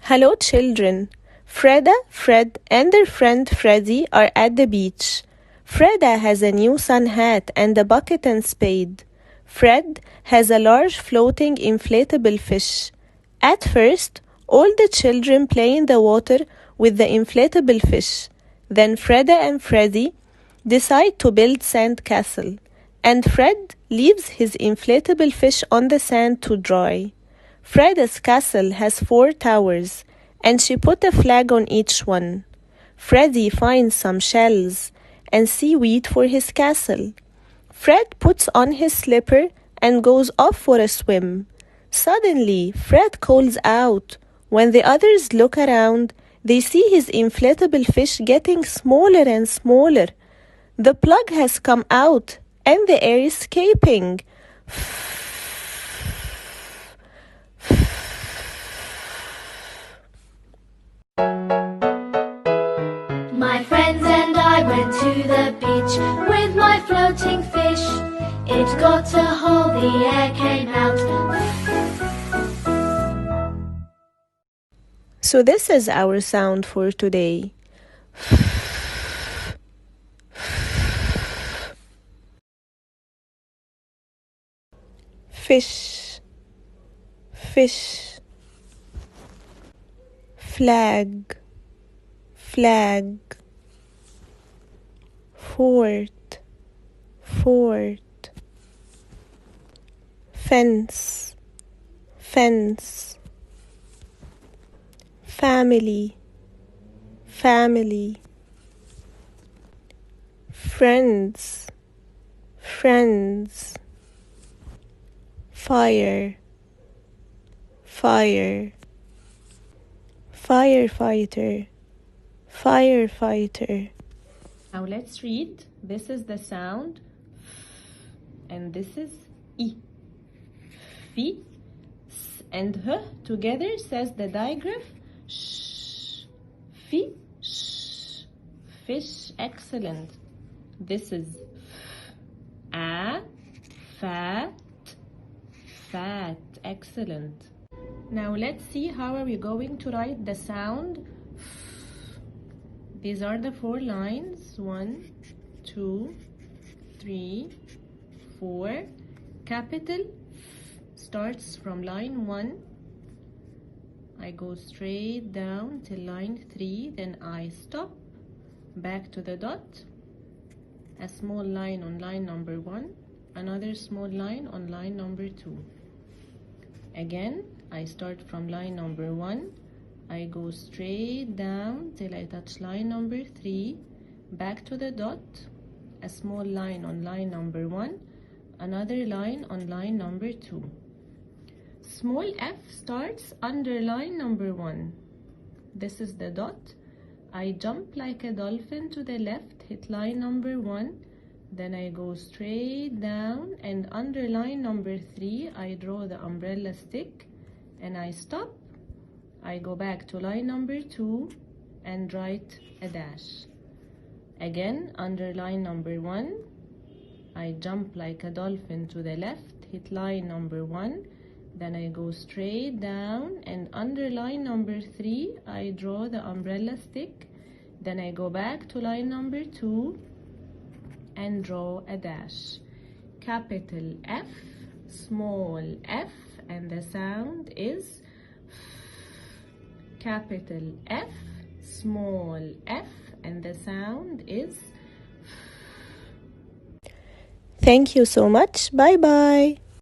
Hello children. Freda, Fred, and their friend Freddy are at the beach. Freda has a new sun hat and a bucket and spade. Fred has a large floating inflatable fish. At first, all the children play in the water with the inflatable fish. Then Freda and Freddy decide to build sand castle, and Fred leaves his inflatable fish on the sand to dry. Freda's castle has 4 towers, and she put a flag on each one. Freddy finds some shells and seaweed for his castle. Fred puts on his slipper and goes off for a swim. Suddenly, Fred calls out. When the others look around, they see his inflatable fish getting smaller and smaller. The plug has come out, and the air is escaping. My friends and I went to the beach with my floating fish. It got a hole, the air came out. So this is our sound for today. Fish, fish. Flag, flag. Fort, fort. Fence, fence. Family, family. Friends, friends. Fire, fire. Firefighter, firefighter. Now let's read. This is the sound and this is I. Fi, s and h together says the digraph sh. Fi, sh. Fish, excellent. This is a, fat, fat, excellent. Now let's see how are we going to write the sound. These are the 4 lines. 1, 2, 3, 4. Capital starts from line 1. I go straight down till line 3, then I stop, back to the dot, a small line on line number 1, another small line on line number 2. Again, I start from line number 1, I go straight down till I touch line number 3, back to the dot, a small line on line number 1, another line on line number 2. Small f starts under line number 1. This is the dot. I jump like a dolphin to the left, hit line number 1, then I go straight down and under line number 3 I draw the umbrella stick and I stop. I go back to line number 2 and write a dash. Again, under line number 1 I jump like a dolphin to the left, hit line number 1, then I go straight down and under line number 3 I draw the umbrella stick, then I go back to line number 2 and draw a dash. Capital F, small f, and the sound is capital F, small f, and the sound is. Thank you so much. Bye bye.